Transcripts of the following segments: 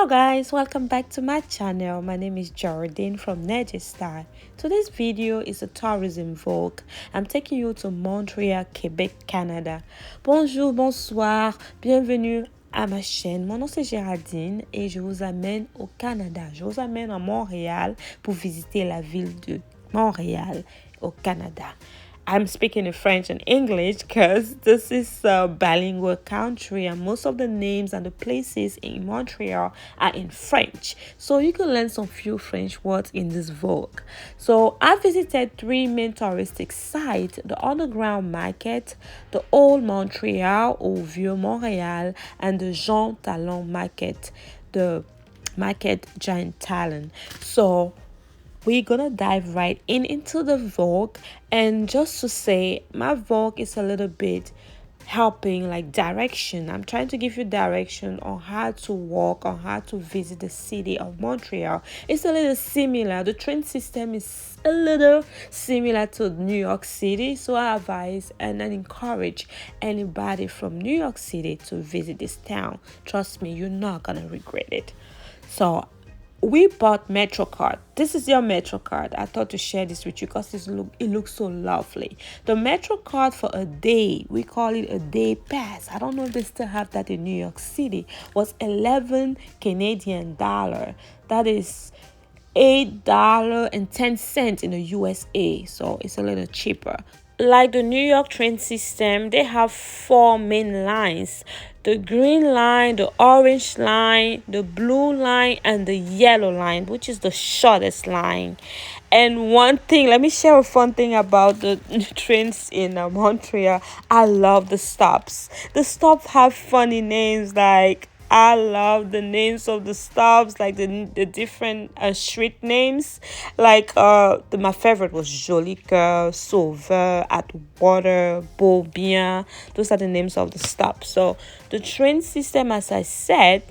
Hello guys, welcome back to my channel. My name is Jordan from negestyle. Today's video is a tourism vlog. I'm taking you to Montreal, Québec, Canada. Bonjour, bonsoir, bienvenue à ma chaîne. Mon nom c'est Géraldine et je vous amène au Canada. Je vous amène à Montréal pour visiter la ville de Montréal au Canada. I'm speaking in French and English because this is a bilingual country and most of the names and the places in Montreal are in French. So you can learn some few French words in this vlog. So I visited three main touristic sites: the underground market, the old Montreal or Vieux Montréal, and the Jean Talon market, the market Giant Talon. So we're gonna dive right into the vlog. And just to say, my vlog is a little bit helping like direction. I'm trying to give you direction on how to walk, on how to visit the city of Montreal. It's a little similar, the train system is a little similar to New York City, so I advise and I encourage anybody from New York City to visit this town. Trust me, you're not gonna regret it. So we bought Metro card. This is your Metro card. I thought to share this with you because it looks so lovely. The Metro card for a day, we call it a day pass. I don't know if they still have that in New York City. Was 11 Canadian dollar. That is $8.10 in the USA. So it's a little cheaper. Like the New York train system, they have four main lines: the green line, the orange line, the blue line, and the yellow line, which is the shortest line. And one thing, let me share a fun thing about the trains in Montreal. I love the stops. The stops have funny names. Like, I love the names of the stops, like the different street names. Like my favorite was Joli Coeur, Sauveur, Atwater, Beau Bien. Those are the names of the stops. So the train system, as I said,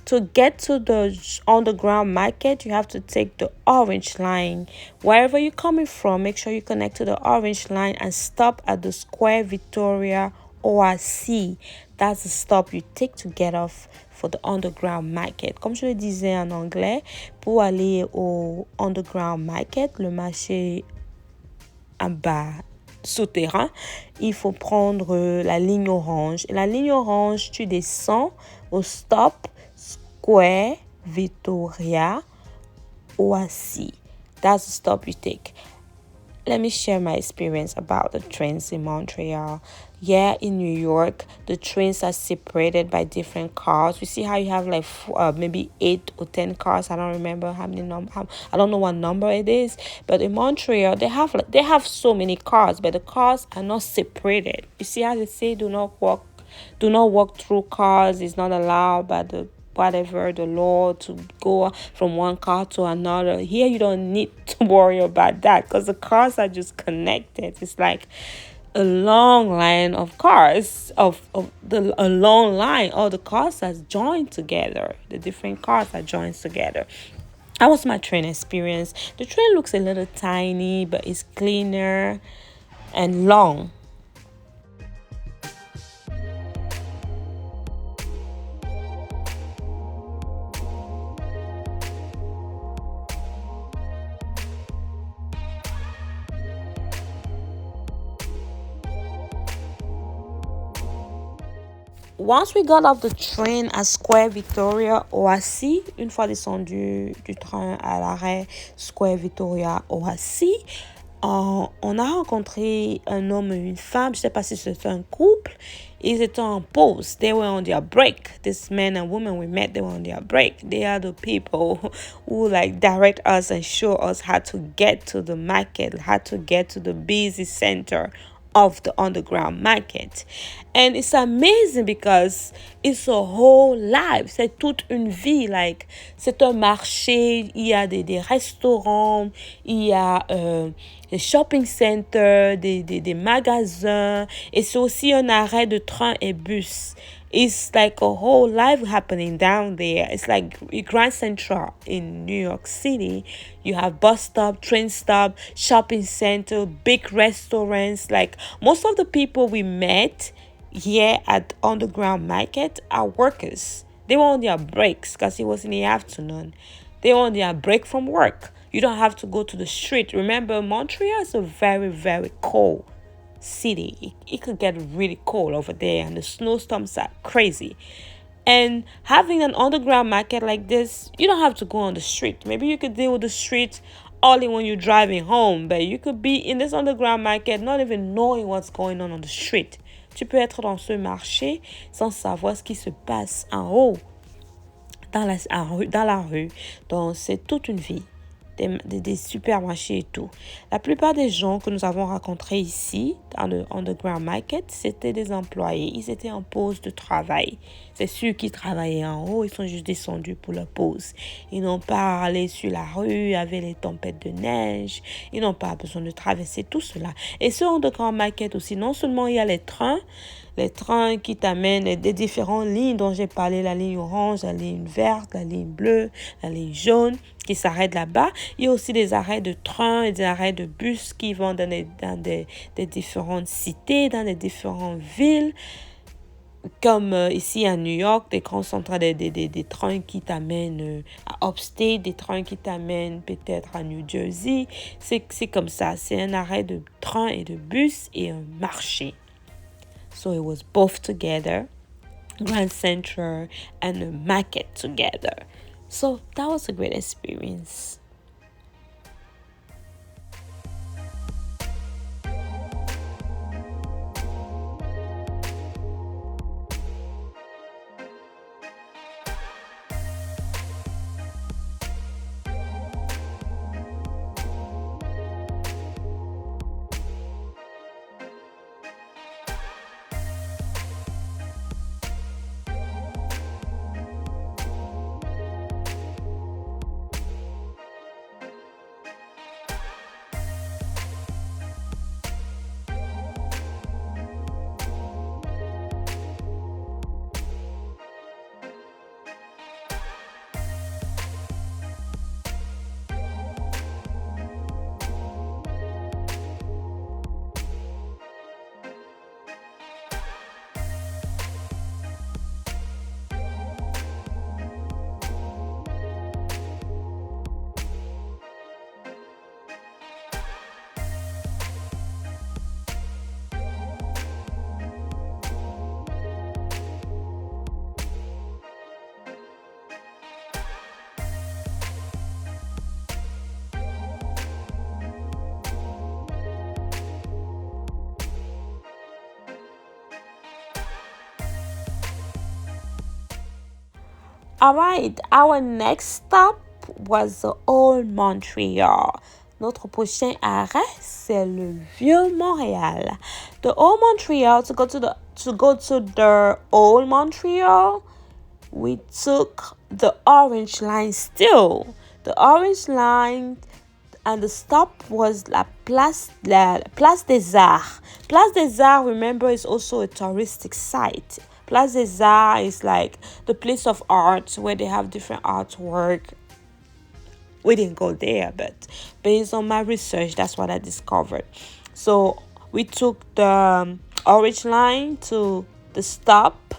to get to the underground market, you have to take the orange line. Wherever you're coming from, make sure you connect to the orange line and stop at the Square Victoria ORC. That's the stop you take to get off for the underground market. Comme je le disais en anglais, pour aller au underground market, le marché en bas souterrain, il faut prendre la ligne orange. Et la ligne orange, tu descends au stop Square Victoria ORC. That's the stop you take. Let me share my experience about the trains in Montreal. Yeah, in New York, the trains are separated by different cars. You see how you have like maybe 8 or 10 cars. I don't remember how many I don't know what number it is. But in Montreal, they have so many cars, but the cars are not separated. You see how they say do not walk through cars. It's not allowed by the law to go from one car to another. Here you don't need to worry about that because the cars are just connected. It's like a long line of cars, a long line. All the cars are joined together. The different cars are joined together. That was my train experience. The train looks a little tiny, but it's cleaner and long. Once we got off the train at Square Victoria ORC, une fois descendu du train à l'arrêt Square Victoria ORC, on a rencontré un homme et une femme. Je ne sais pas si c'était un couple. Ils étaient en pause. They were on their break. This man and woman we met, they were on their break. They are the people who like direct us and show us how to get to the market, how to get to the busy center of the underground market. And it's amazing because it's a whole life. C'est toute une vie. Like, c'est un marché. Il y a des restaurants. Il y a des shopping centers, des magasins. Et c'est aussi un arrêt de train et bus. It's like a whole life happening down there. It's like Grand Central in New York City. You have bus stop, train stop, shopping center, big restaurants. Like, most of the people we met here at Underground Market are workers. They were on their breaks because it was in the afternoon. They were on their break from work. You don't have to go to the street. Remember, Montreal is a very, very cold city. It could get really cold over there, and the snowstorms are crazy. And having an underground market like this, you don't have to go on the street. Maybe you could deal with the street only when you're driving home, but you could be in this underground market not even knowing what's going on the street. Tu peux être dans ce marché sans savoir ce qui se passe en haut, dans la rue. Donc, c'est toute une vie. Des supermarchés et tout. La plupart des gens que nous avons rencontrés ici, dans le underground market, c'était des employés. Ils étaient en pause de travail. C'est ceux qui travaillaient en haut, ils sont juste descendus pour leur pause. Ils n'ont pas allé sur la rue avec les tempêtes de neige. Ils n'ont pas besoin de traverser tout cela. Et ce underground market aussi, non seulement il y a les trains qui t'amènent des différentes lignes dont j'ai parlé, la ligne orange, la ligne verte, la ligne bleue, la ligne jaune, qui s'arrêtent là-bas. Il y a aussi des arrêts de train et des arrêts de bus qui vont dans des différentes cités, dans des différentes villes. Comme ici à New York, des grands centres, des trains qui t'amènent à Upstate, des trains qui t'amènent peut-être à New Jersey. C'est comme ça. C'est un arrêt de train et de bus et un marché. So it was both together, Grand Central and a market together. So that was a great experience. Alright, our next stop was the Old Montreal. Notre prochain arrêt, c'est le Vieux Montréal. The Old Montreal, to go to the Old Montreal, we took the orange line still. The orange line, and the stop was la Place des Arts. Place des Arts, remember, is also a touristic site. Place des Arts is like the place of art where they have different artwork. We didn't go there, but based on my research, that's what I discovered. So we took the orange line to the stop,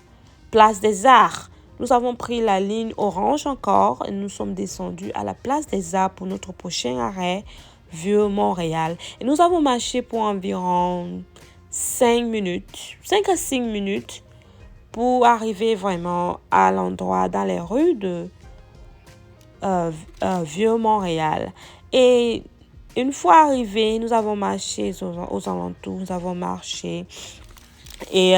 Place des Arts. Nous avons pris la ligne orange encore et nous sommes descendus à la Place des Arts pour notre prochain arrêt, Vieux Montréal. Et nous avons marché pour environ 5 à 5 minutes pour arriver vraiment à l'endroit dans les rues de Vieux Montréal. Et une fois arrivés, nous avons marché aux alentours, nous avons marché et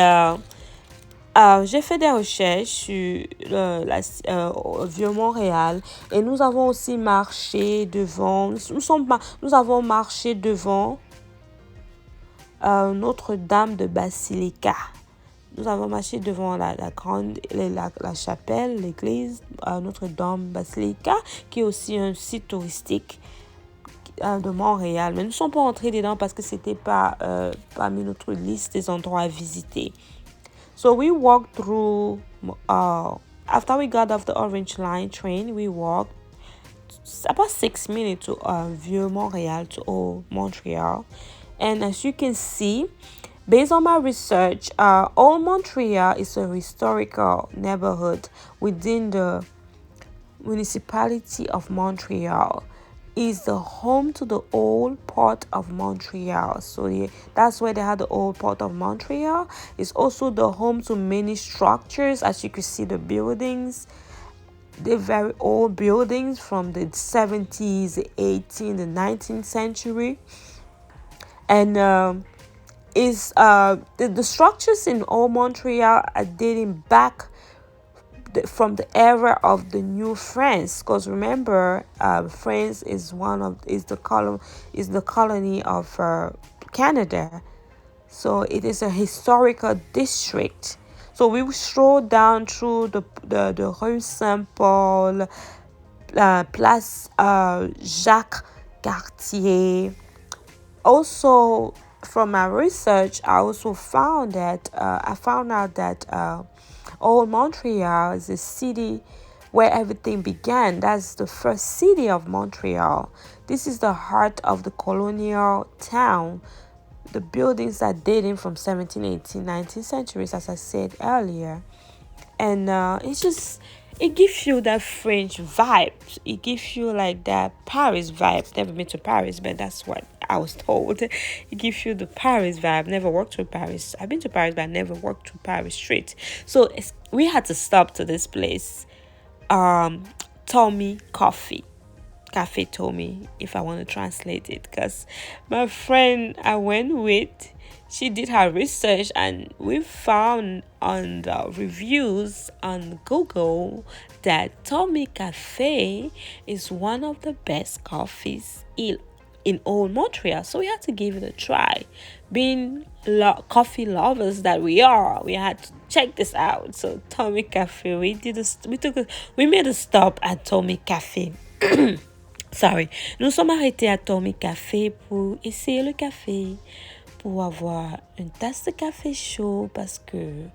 j'ai fait des recherches sur Vieux Montréal et nous avons aussi marché devant, nous avons marché devant Notre-Dame de Basilica. Nous avons marché devant la chapelle, l'église Notre-Dame Basilica, qui est aussi un site touristique de Montréal. Mais nous ne sommes pas entrés dedans parce que ce n'était pas parmi notre liste des endroits à visiter. So we walked through, after we got off the Orange Line train, we walked about 6 minutes to Vieux Montréal, to Old Montreal. And as you can see, Based on my research, Old Montreal is a historical neighborhood within the municipality of Montreal. Is the home to the old port of Montreal. So that's where they had the old port of Montreal. It's also the home to many structures. As you can see, the buildings, the very old buildings from the 70s, the 18th, the 19th century. And the structures in old Montreal are dating back from the era of the New France, because remember, France is the colony of Canada, so it is a historical district. So we will stroll down through the Rue Saint Paul, Place Jacques Cartier. Also, from my research, I also found that I found out that Old Montreal is a city where everything began. That's the first city of Montreal. This is the heart of the colonial town. The buildings are dating from 17th, 18th, 19th centuries, as I said earlier. And it gives you that French vibe. It gives you like that Paris vibe. Never been to Paris, but that's what I was told. It gives you the Paris vibe. Never walked through Paris. I've been to Paris, but I never walked through Paris street. So we had to stop to this place. Tommy Coffee. Cafe Tommy, if I want to translate it, because my friend I went with, she did her research and we found on the reviews on Google that Tommy Cafe is one of the best coffees in old Montreal. So we had to give it a try. Being coffee lovers that we are, we had to check this out. So Tommy Cafe, we made a stop at Tommy Cafe. Sorry, nous sommes arrêtés à Tommy Café pour essayer le café, pour avoir une tasse de café chaud, parce que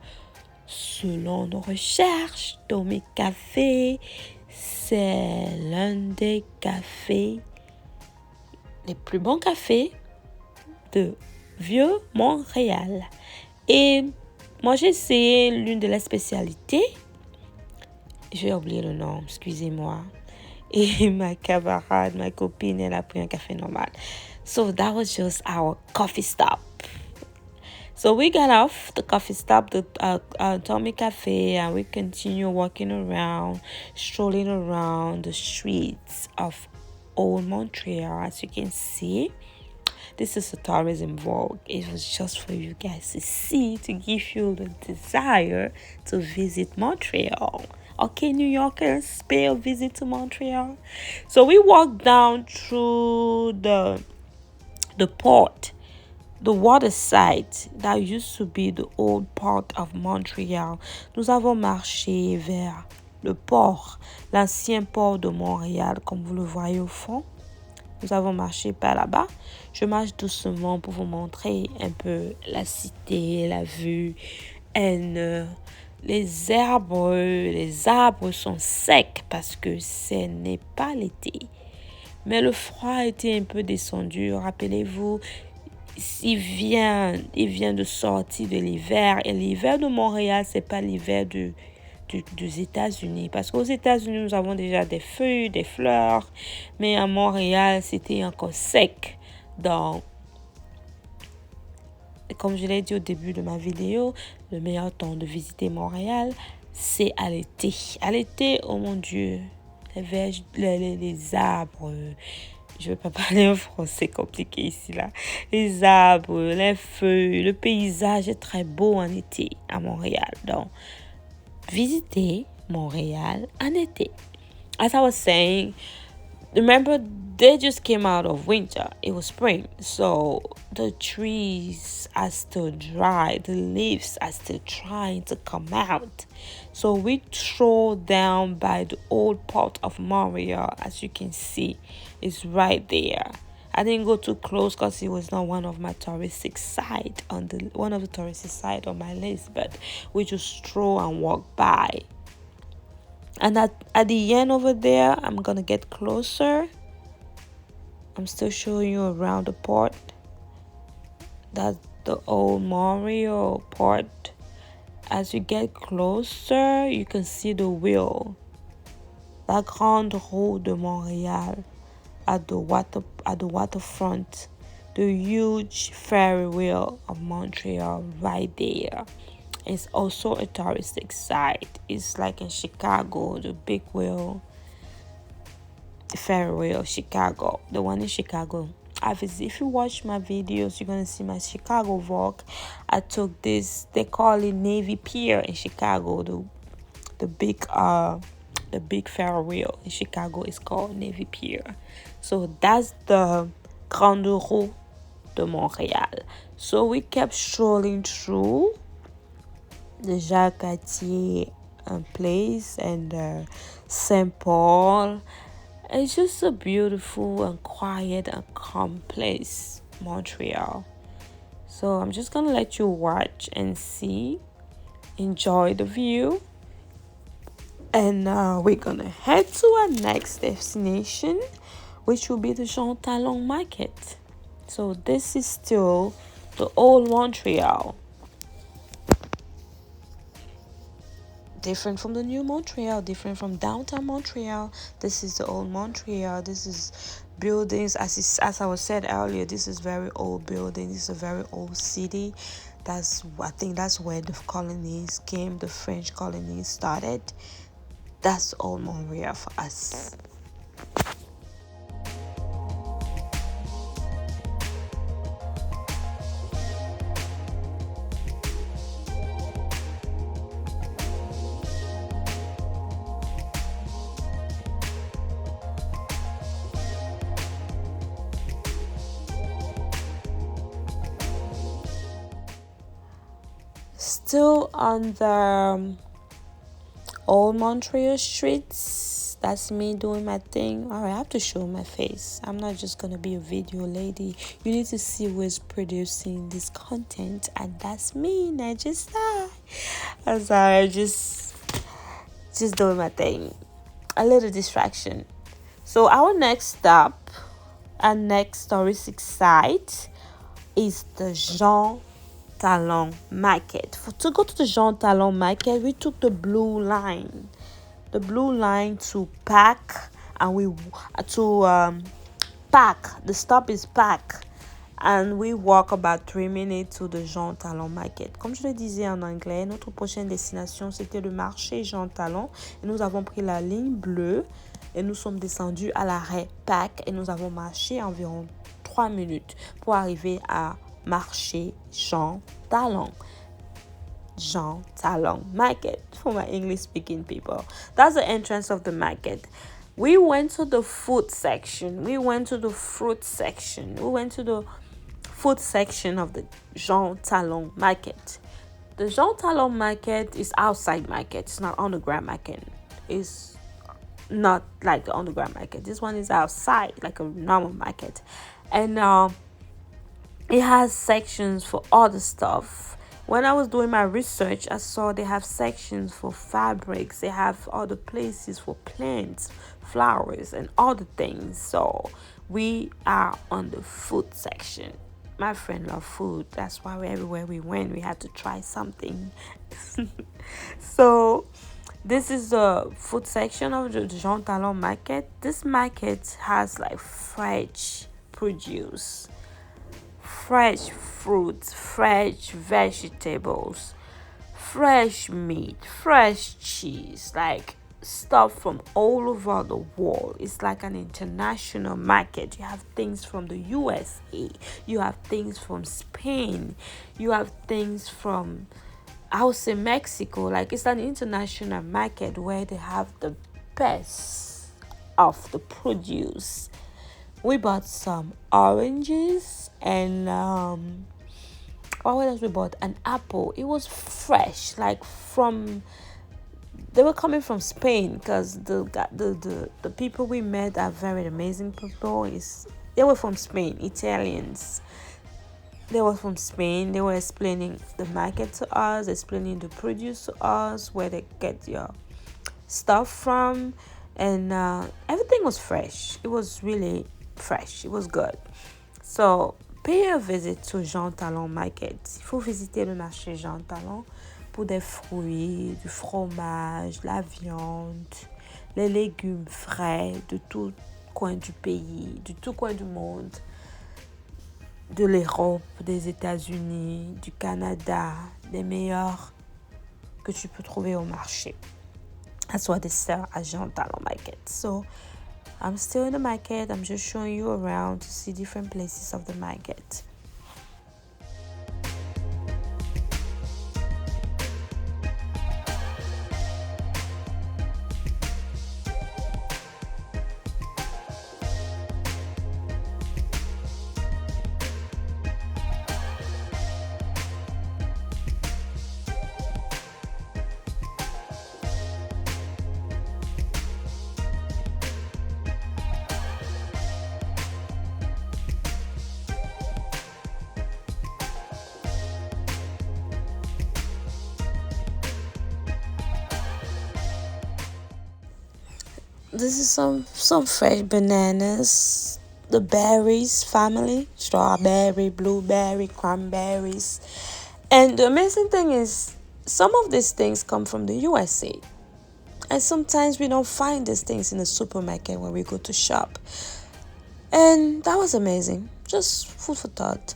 selon nos recherches, Tommy Café, c'est l'un des cafés, les plus bons cafés de vieux Montréal. Et moi, j'ai essayé l'une de les spécialités. J'ai oublié le nom, excusez-moi. Et ma camarade, ma copine, elle a pris un café normal. So that was just our coffee stop. So we got off the coffee stop, the Tommy Cafe, and we continue walking around, strolling around the streets of old Montreal. As you can see, this is a tourism vlog. It was just for you guys to see, to give you the desire to visit Montreal. Okay, New Yorkers, pay a visit to Montreal. So we walked down through the port, the water side that used to be the old port of Montreal. Nous avons marché vers le port, l'ancien port de Montréal, comme vous le voyez au fond. Nous avons marché par là-bas. Je marche doucement pour vous montrer un peu la cité, la vue. Et les arbres sont secs parce que ce n'est pas l'été. Mais le froid était un peu descendu. Rappelez-vous, il vient de sortir de l'hiver. Et l'hiver de Montréal, c'est pas l'hiver des États-Unis. Parce qu'aux États-Unis, nous avons déjà des feuilles, des fleurs. Mais à Montréal, c'était encore sec. Donc, comme je l'ai dit au début de ma vidéo, le meilleur temps de visiter Montréal, c'est à l'été. À l'été, oh mon Dieu, les arbres, je ne vais pas parler en français compliqué ici, là. Les arbres, les feuilles, le paysage est très beau en été à Montréal. Donc, visitez Montréal en été. As I was saying, remember, they just came out of winter. It was spring. So the trees are still dry. The leaves are still trying to come out. So we strolled down by the old port of Montreal. As you can see, it's right there. I didn't go too close because it was not one of the touristic sites on my list. But we just stroll and walk by. And at the end over there, I'm going to get closer. I'm still showing you around the port. That the old Montreal part. As you get closer, you can see the wheel, la grande roue de Montréal, at the waterfront, the huge ferry wheel of Montreal right there. It's also a touristic site. It's like in Chicago, the big wheel, ferry wheel, Chicago, the one in Chicago. Obviously, if you watch my videos, you're gonna see my Chicago vlog. I took this. They call it Navy Pier in Chicago. The big ferry wheel in Chicago is called Navy Pier. So that's the Grande Roue de Montréal. So we kept strolling through the Jacques Cartier place and Saint Paul. It's just a beautiful and quiet and calm place, Montreal. So I'm just gonna let you watch and see, enjoy the view, and we're gonna head to our next destination, which will be the Jean Talon Market. So this is still the old Montreal. Different from the new Montreal, different from downtown Montreal. This is the old Montreal. This is buildings, as I was said earlier, this is very old building. This is a very old city. I think that's where the colonies came, the French colonies started. That's old Montreal for us. Still on the old Montreal streets. That's me doing my thing. All right, I have to show my face. I'm not just gonna be a video lady. You need to see who is producing this content, and that's me, negestyle. I'm sorry, just doing my thing. A little distraction. So our next stop, our next touristic site is the Jean Talon Market. To go to the Jean Talon Market, we took the blue line. The blue line to Pack, and we to Pack. The stop is Pack, and we walk about 3 minutes to the Jean Talon Market. Comme je le disais en anglais, notre prochaine destination c'était le marché Jean Talon, et nous avons pris la ligne bleue et nous sommes descendus à l'arrêt Pack et nous avons marché environ 3 minutes pour arriver à marché Jean Talon. Jean Talon Market for my English speaking people. That's the entrance of the market. We went to the food section. We went to the fruit section. We went to the food section of the Jean Talon Market. The Jean Talon Market is outside market. It's not underground market. It's not like the underground market. This one is outside, like a normal market. And it has sections for all the stuff. When I was doing my research, I saw they have sections for fabrics. They have other places for plants, flowers, and other things. So we are on the food section. My friend loves food. That's why everywhere we went, we had to try something. So this is the food section of the Jean Talon Market. This market has like fresh produce, fresh fruits, fresh vegetables, fresh meat, fresh cheese, like stuff from all over the world. It's like an international market. You have things from the USA, you have things from Spain, you have things from, I would say, Mexico. Like, it's an international market where they have the best of the produce. We bought some oranges and what else we bought? An apple. It was fresh, like they were coming from Spain, because the people we met are very amazing people. They were from Spain, Italians. They were from Spain. They were explaining the market to us, explaining the produce to us, where they get your stuff from, and everything was fresh. It was really fresh. It was good. So Pay a visit to Jean Talon Market. Il faut visiter le marché Jean Talon pour des fruits, du fromage, la viande, les légumes frais de tout coin du pays, de tout coin du monde, de l'Europe, des États-Unis, du Canada, les meilleurs que tu peux trouver au marché. That's what they sell at Jean Talon Market. So I'm still in the market. I'm just showing you around to see different places of the market. This is some fresh bananas, the berries family, strawberry, blueberry, cranberries. And the amazing thing is some of these things come from the USA. And sometimes we don't find these things in the supermarket when we go to shop. And that was amazing. Just food for thought.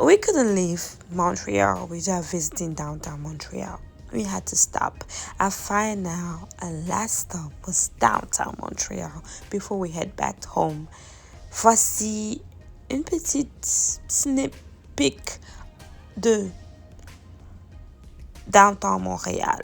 We couldn't leave Montreal without visiting downtown Montreal. We had to stop. Our final and last stop was downtown Montreal before we head back home. Voici une petite sneak peek de downtown Montréal.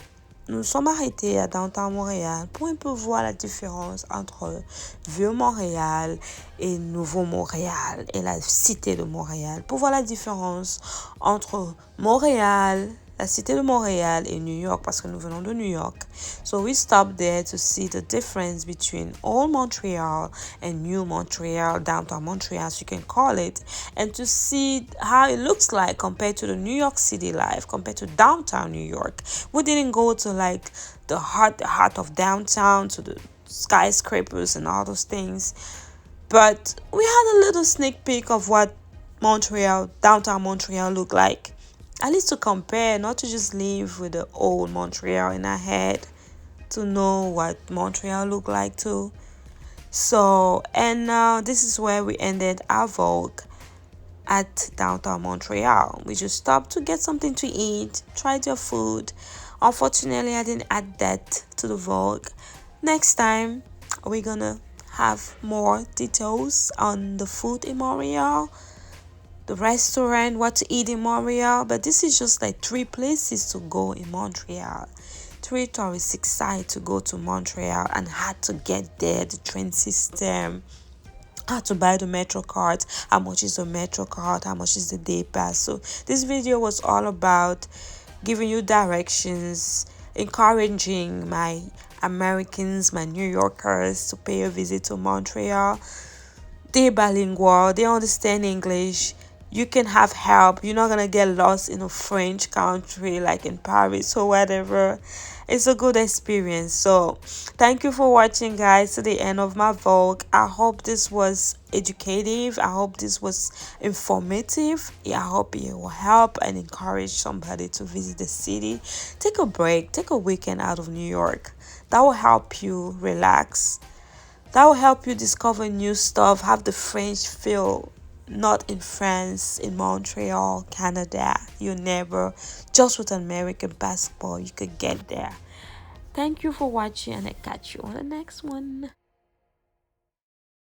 Nous sommes arrêtés à downtown Montréal pour un peu voir la différence entre Vieux Montréal et Nouveau Montréal et la cité de Montréal. Pour voir la différence entre Montréal, la cité de Montréal et New York parce que nous venons de New York. So we stopped there to see the difference between Old Montreal and New Montreal, downtown Montreal as you can call it, and to see how it looks like compared to the New York City life, compared to downtown New York. We didn't go to like the heart of downtown, to the skyscrapers and all those things, but we had a little sneak peek of what Montreal, downtown Montreal looked like. At least to compare, not to just live with the old Montreal in our head, to know what Montreal looked like too. So, and now this is where we ended our vlog at downtown Montreal. We just stopped to get something to eat, tried their food. Unfortunately, I didn't add that to the vlog. Next time, we're gonna have more details on the food in Montreal, the restaurant, what to eat in Montreal. But this is just like 3 places to go in Montreal, 3 touristic sites to go to Montreal, and how to get there, the train system, how to buy the metro card, how much is the metro card, how much is the day pass. So this video was all about giving you directions, encouraging my Americans, my New Yorkers to pay a visit to Montreal. They're bilingual, they understand English. You can have help. You're not gonna get lost in a French country like in Paris or whatever. It's a good experience. So thank you for watching, guys, to the end of my vlog. I hope this was educative. I hope this was informative. I hope it will help and encourage somebody to visit the city. Take a break, take a weekend out of New York. That will help you relax. That will help you discover new stuff, have the French feel, not in France, in Montreal, Canada. You never, just with an American passport, you could get there. Thank you for watching, and I catch you on the next one.